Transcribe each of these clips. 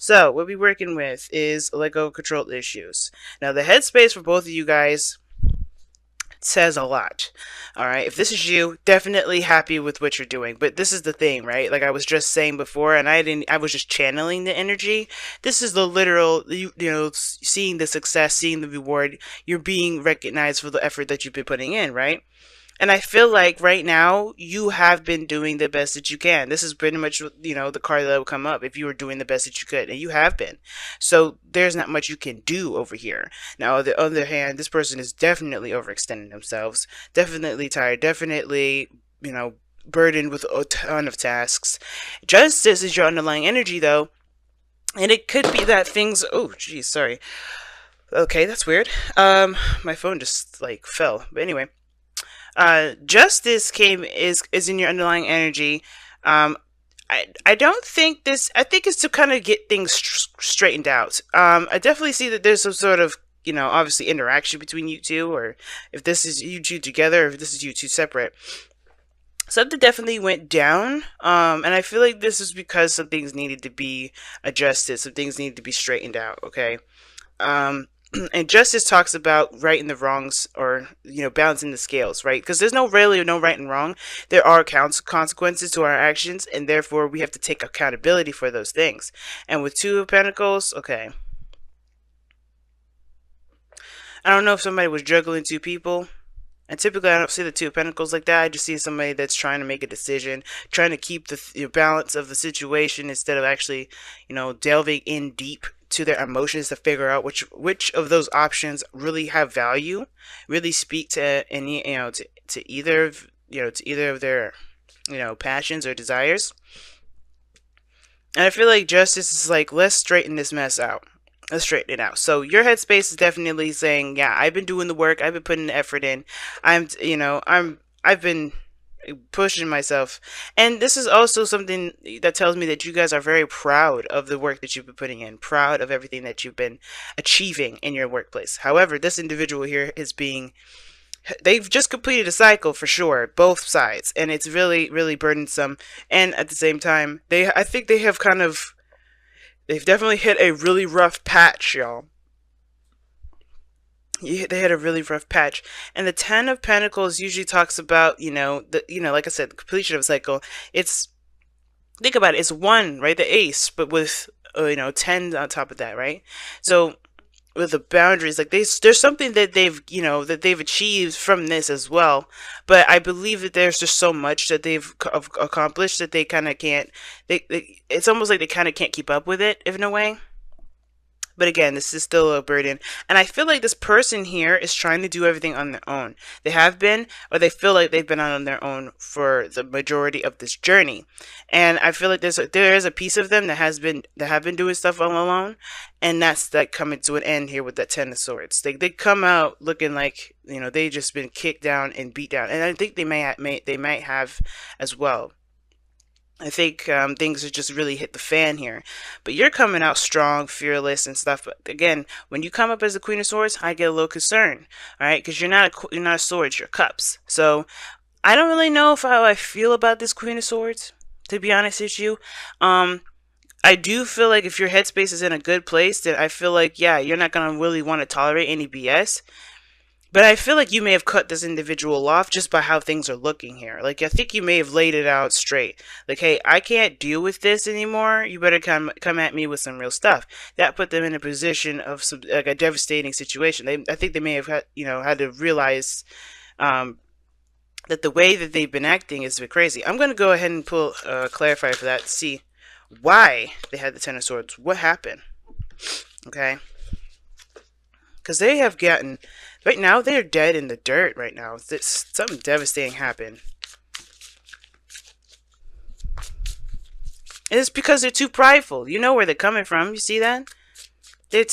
So what we're working with is Lego control issues. Now the headspace for both of you guys says a lot. All right, if this is you, definitely happy with what you're doing. But this is the thing, right? Like I was just saying before, and I was just channeling the energy. This is the literal, seeing the success, seeing the reward. You're being recognized for the effort that you've been putting in, right? And I feel like right now you have been doing the best that you can. This is pretty much, the card that will come up if you were doing the best that you could, and you have been. So there's not much you can do over here. Now, on the other hand, this person is definitely overextending themselves, definitely tired, definitely, burdened with a ton of tasks. Justice is your underlying energy, though. And it could be that things. Oh, geez, sorry. Okay, that's weird. My phone just like fell. But anyway, justice is in your underlying energy. I don't think this. I think it's to kind of get things straightened out. I definitely see that there's some sort of obviously interaction between you two, or if this is you two together, or if this is you two separate. Something definitely went down, and I feel like this is because some things needed to be adjusted, some things needed to be straightened out. Okay, um, and justice talks about right and the wrongs, or balancing the scales, right? Because there's really no right and wrong. There are consequences to our actions, and therefore we have to take accountability for those things. And with Two of Pentacles, okay, I don't know if somebody was juggling two people. And typically, I don't see the Two of Pentacles like that. I just see somebody that's trying to make a decision, trying to keep the balance of the situation instead of actually, delving in deep to their emotions to figure out which of those options really have value, really speak to any, to either of, to either of their, passions or desires. And I feel like justice is like, let's straighten this mess out. Let's straighten it out. So your headspace is definitely saying, yeah, I've been doing the work. I've been putting the effort in. I've been pushing myself. And this is also something that tells me that you guys are very proud of the work that you've been putting in, proud of everything that you've been achieving in your workplace. However, this individual here is being, they've just completed a cycle for sure, both sides, and it's really, really burdensome. And at the same time, I think they have they've definitely hit a really rough patch, y'all. They had a really rough patch, and the Ten of Pentacles usually talks about, like I said, the completion of a cycle. It's, think about it, it's one, right, the ace, but with 10 on top of that, right? So with the boundaries, like there's something that they've achieved from this as well. But I believe that there's just so much that they've accomplished that they kind of can't. It's almost like they kind of can't keep up with it, if in a way. But again, this is still a burden. And I feel like this person here is trying to do everything on their own. They have been, or they feel like they've been on their own for the majority of this journey. And I feel like there is a piece of them that have been doing stuff all alone. And that's like coming to an end here with that Ten of Swords. They come out looking like, they just been kicked down and beat down. And I think they might have as well. I think things have just really hit the fan here. But you're coming out strong, fearless, and stuff. But again, when you come up as the Queen of Swords, I get a little concerned. All right, because you're not a sword, you're cups. So I don't really know how I feel about this Queen of Swords, to be honest with you. I do feel like if your headspace is in a good place, then I feel like, yeah, you're not gonna really want to tolerate any BS. But I feel like you may have cut this individual off just by how things are looking here. Like, I think you may have laid it out straight. Like, hey, I can't deal with this anymore. You better come at me with some real stuff. That put them in a position of like a devastating situation. I think they may have had to realize that the way that they've been acting is a bit crazy. I'm going to go ahead and pull clarify for that to see why they had the Ten of Swords. What happened? Okay. Because they have gotten... Right now, they're dead in the dirt right now. Something devastating happened. And it's because they're too prideful. You know where they're coming from. You see that? They're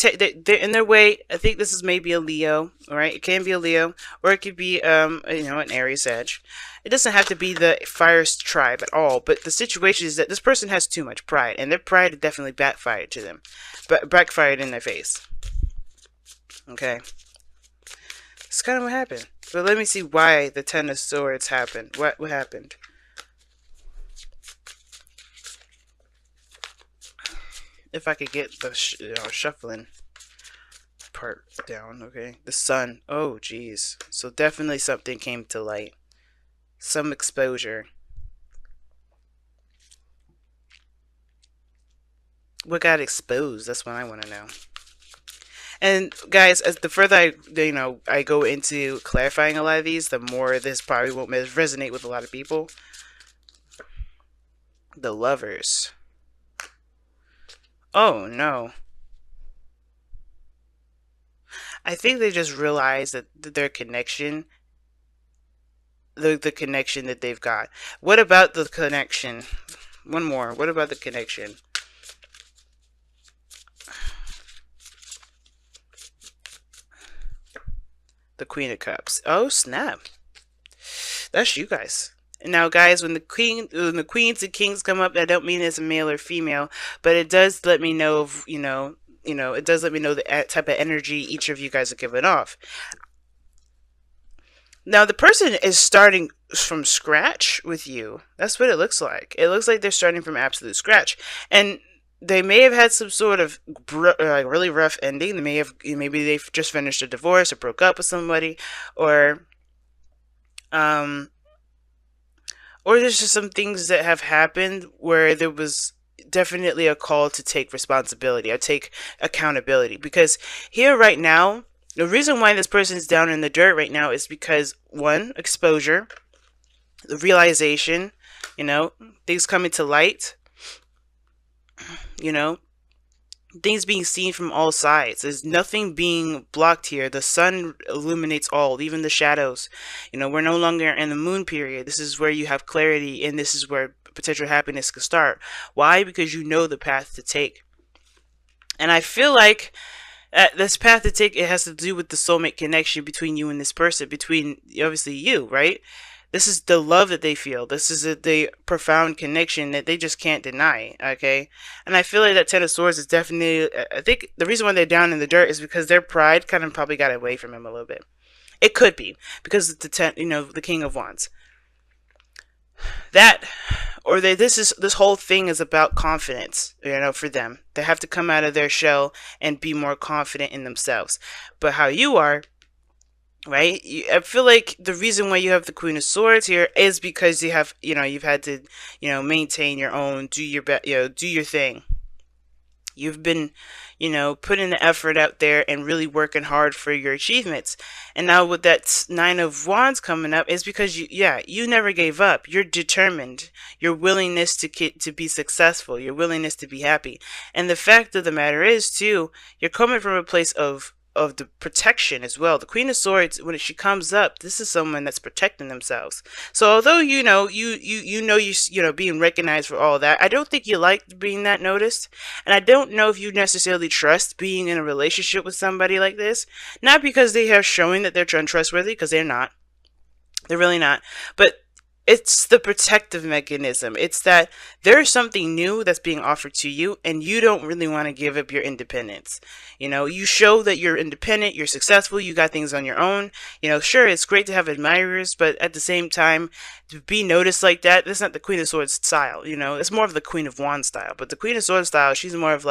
in their way. I think this is maybe a Leo. Alright? It can be a Leo. Or it could be, an Aries edge. It doesn't have to be the fire tribe at all. But the situation is that this person has too much pride. And their pride definitely backfired to them. Backfired in their face. Okay? That's kind of what happened. But let me see why the Ten of Swords happened. What happened? If I could get the shuffling part down. Okay, the sun. Oh geez, so definitely something came to light, some exposure. What got exposed? That's what I want to know. And guys, as the further I go into clarifying a lot of these, the more this probably won't resonate with a lot of people. The lovers. Oh no. I think they just realized that their connection, the connection that they've got. What about the connection? One more. What about the connection? The Queen of Cups. Oh snap! That's you guys. Now, guys, when the queens and kings come up, I don't mean it's a male or female, but it does let me know of it does let me know the type of energy each of you guys are giving off. Now, the person is starting from scratch with you. That's what it looks like. It looks like they're starting from absolute scratch, and they may have had some sort of like really rough ending. They may have maybe they've just finished a divorce or broke up with somebody, or um or there's just some things that have happened where there was definitely a call to take responsibility or take accountability. Because here right now, the reason why this person is down in the dirt right now is because one, exposure, the realization, things coming to light, you know, things being seen from all sides. There's nothing being blocked here. The sun illuminates all, even the shadows. We're no longer in the moon period. This is where you have clarity, and this is where potential happiness can start. Why? Because you know the path to take. And I feel like this path to take, it has to do with the soulmate connection between you and this person, between obviously you, right? This is the love that they feel. This is the profound connection that they just can't deny, okay? And I feel like that Ten of Swords is definitely, I think the reason why they're down in the dirt is because their pride kind of probably got away from him a little bit. It could be because of the King of Wands. That, or this whole thing is about confidence, for them. They have to come out of their shell and be more confident in themselves. But how you are, right? I feel like the reason why you have the Queen of Swords here is because you have, you've had to, maintain your own, do your best, do your thing. You've been, putting the effort out there and really working hard for your achievements. And now with that Nine of Wands coming up is because you never gave up. You're determined. Your willingness to be successful, your willingness to be happy. And the fact of the matter is too, you're coming from a place of the protection as well. The Queen of Swords, when she comes up, this is someone that's protecting themselves. So although you being recognized for all that, I don't think you like being that noticed, and I don't know if you necessarily trust being in a relationship with somebody like this. Not because they are showing that they're untrustworthy, because they're not. They're really not. But it's the protective mechanism. It's that there's something new that's being offered to you, and you don't really want to give up your independence. You show that you're independent, you're successful, you got things on your own. Sure, it's great to have admirers, but at the same time, to be noticed like that's not the Queen of Swords style. It's more of the Queen of Wands style. But the Queen of Swords style, she's more of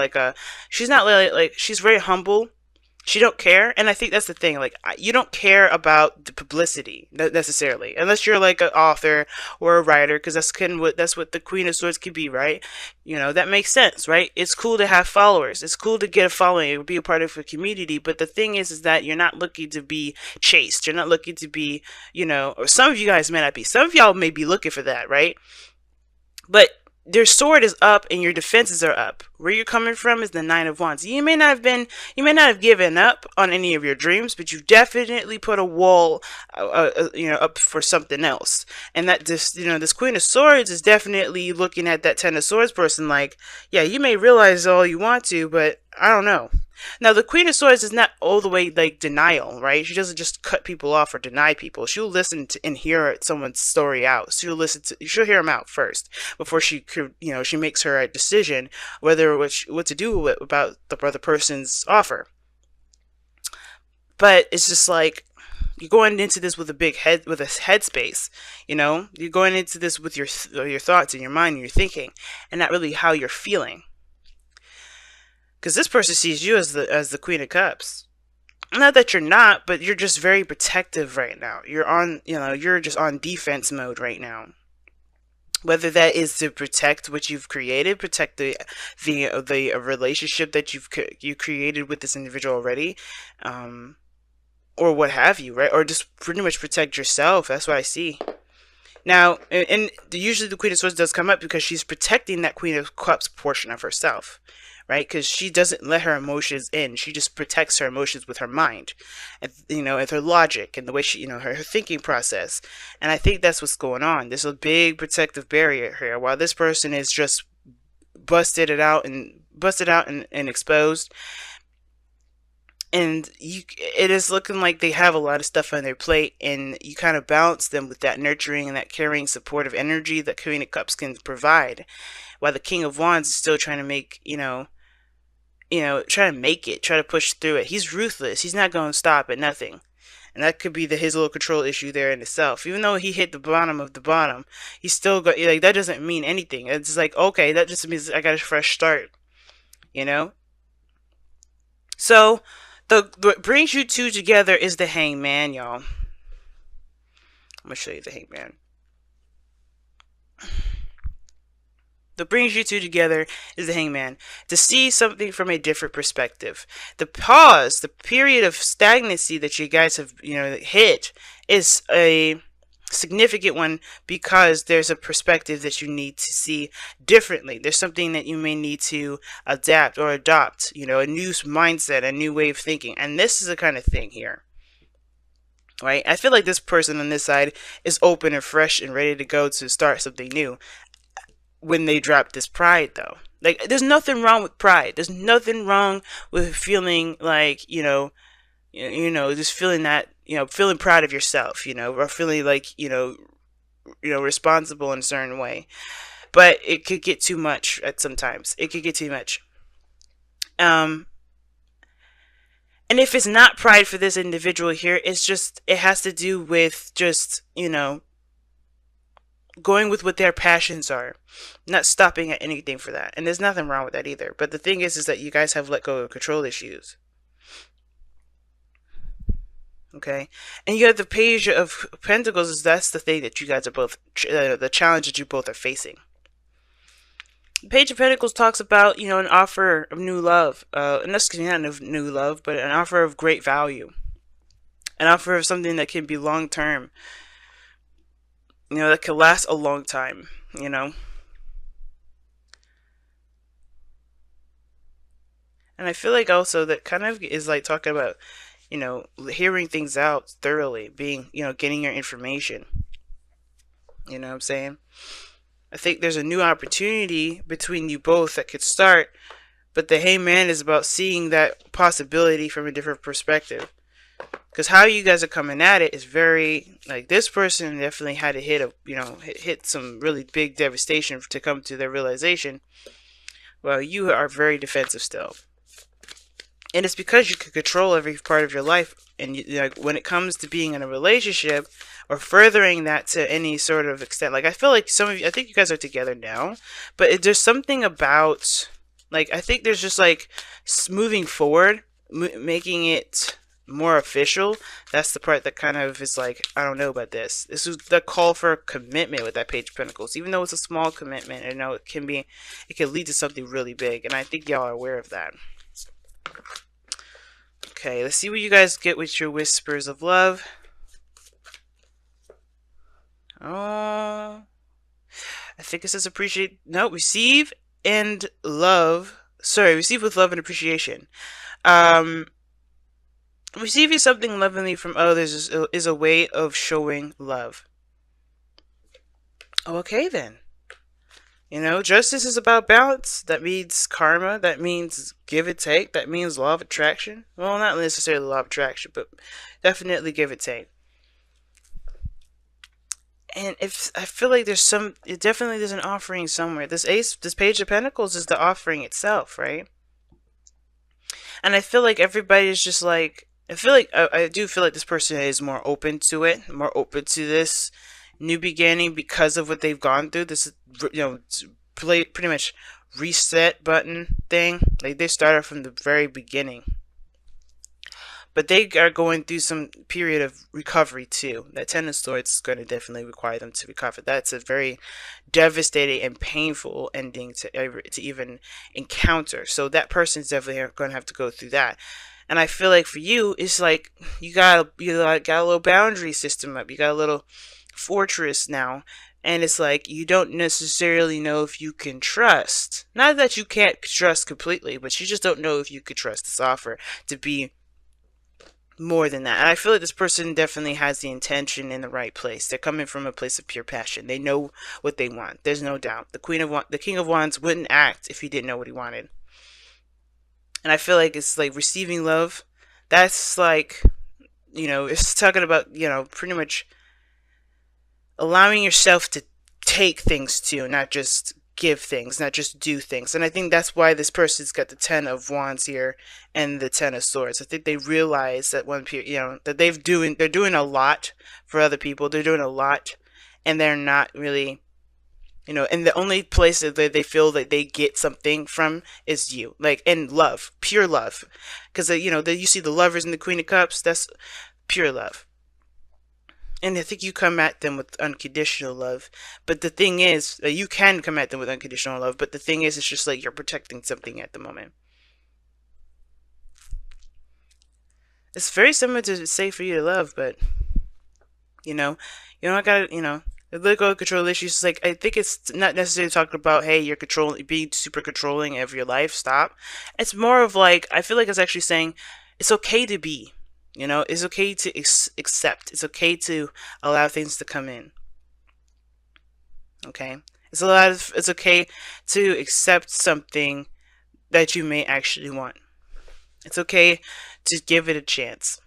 she's not like she's very humble. She don't care, and I think that's the thing. Like, you don't care about the publicity necessarily, unless you're like an author or a writer, because that's what the Queen of Swords could be, right? That makes sense, right? It's cool to have followers. It's cool to get a following, be a part of a community. But the thing is that you're not looking to be chased. You're not looking to be, or some of you guys may not be. Some of y'all may be looking for that, right? But your sword is up and your defenses are up. Where you're coming from is the Nine of Wands. You may not have given up on any of your dreams, but you've definitely put a wall, up for something else. And that this Queen of Swords is definitely looking at that Ten of Swords person like, yeah, you may realize all you want to, but I don't know. Now, the Queen of Swords is not all the way like denial, right? She doesn't just cut people off or deny people. She'll listen to and hear someone's story out. She'll hear them out first before she makes her decision whether what to do about the other person's offer. But it's just like, you're going into this with a headspace. You're going into this with your thoughts and your mind and your thinking, and not really how you're feeling. Because this person sees you as the Queen of Cups. Not that you're not, but you're just very protective right now. You're on, you're just on defense mode right now. Whether that is to protect what you've created, protect the relationship that you created with this individual already, or what have you, right? Or just pretty much protect yourself. That's what I see. Now, and usually the Queen of Swords does come up because she's protecting that Queen of Cups portion of herself, right? Because she doesn't let her emotions in. She just protects her emotions with her mind, and with her logic and the way she, her thinking process. And I think that's what's going on. There's a big protective barrier here, while this person is just busted out and exposed. And it is looking like they have a lot of stuff on their plate, and you kind of balance them with that nurturing and that caring, supportive energy that Queen of Cups can provide, while the King of Wands is still trying to make, try to make it, try to push through it. He's ruthless. He's not going to stop at nothing. And that could be his little control issue there in itself. Even though he hit the bottom of the bottom, he's still got, like, that doesn't mean anything. It's like, okay, that just means I got a fresh start, So, what brings you two together is the Hangman, y'all. I'm going to show you the Hangman. What brings you two together is the Hangman. To see something from a different perspective. The pause, the period of stagnancy that you guys have, hit is a significant one, because there's a perspective that you need to see differently. There's something that you may need to adapt or adopt, a new mindset, a new way of thinking. And this is the kind of thing here, right? I feel like this person on this side is open and fresh and ready to go to start something new when they drop this pride, though. Like, there's nothing wrong with pride. There's nothing wrong with feeling like, just feeling that, feeling proud of yourself, or feeling like, responsible in a certain way. But it could get too much at sometimes. It could get too much. And if it's not pride for this individual here, it has to do with just, going with what their passions are, not stopping at anything for that. And there's nothing wrong with that either. But the thing is that you guys have let go of control issues. Okay, and you have the Page of Pentacles. That's the thing that you guys are both, the challenge that you both are facing. The Page of Pentacles talks about, an offer of new love, and that's not of new love, but an offer of great value, an offer of something that can be long term, that can last a long time, And I feel like also that kind of is like talking about, hearing things out thoroughly, being, getting your information. You know what I'm saying? I think there's a new opportunity between you both that could start, but the Hangman is about seeing that possibility from a different perspective. Because how you guys are coming at it is very, like, this person definitely had to hit some really big devastation to come to their realization. Well, you are very defensive still. And it's because you can control every part of your life. And when it comes to being in a relationship or furthering that to any sort of extent, like, I feel like some of you, I think you guys are together now, but there's something about, like, I think there's just like moving forward, making it more official. That's the part that kind of is like, I don't know about this. This is the call for commitment with that Page of Pentacles. Even though it's a small commitment, it can lead to something really big. And I think y'all are aware of that. Okay, let's see what you guys get with your whispers of love. Oh, I think it says receive and love. Sorry, receive with love and appreciation. Receiving something lovingly from others is a way of showing love. Okay, then. Justice is about balance. That means karma. That means give and take. That means law of attraction. Well, not necessarily law of attraction, but definitely give and take. And if I feel like there's an offering somewhere. This Page of Pentacles is the offering itself, right? And I feel like everybody is just like, I do feel like this person is more open to it, more open to this new beginning because of what they've gone through. This is, pretty much reset button thing. Like they started from the very beginning. But they are going through some period of recovery too. That Ten of Swords is going to definitely require them to recover. That's a very devastating and painful ending to even encounter. So that person's definitely going to have to go through that. And I feel like for you, it's like you got a little boundary system up. You got a little fortress now, and it's like you don't necessarily know if you can trust. Not that you can't trust completely, but you just don't know if you could trust this offer to be more than that. And I feel like this person definitely has the intention in the right place. They're coming from a place of pure passion. They know what they want. There's no doubt. The King of Wands wouldn't act if he didn't know what he wanted. And I feel like it's like receiving love. That's like, it's talking about, pretty much allowing yourself to take things too, not just give things, not just do things. And I think that's why this person's got the Ten of Wands here and the Ten of Swords. I think they realize that that they're doing a lot for other people. They're doing a lot, and they're not really, and the only place that they feel that they get something from is you, like, and love, pure love. Because you see the Lovers and the Queen of Cups. That's pure love. And I think you come at them with unconditional love. But the thing is, you can come at them with unconditional love. But the thing is, it's just like you're protecting something at the moment. It's very similar to say for you to love, but, you don't gotta, the political control issues. Like, I think it's not necessarily talking about, hey, you're being super controlling of your life. Stop. It's more of like, I feel like it's actually saying it's okay to be. It's okay to accept. It's okay to allow things to come in. Okay? It's okay to accept something that you may actually want. It's okay to give it a chance.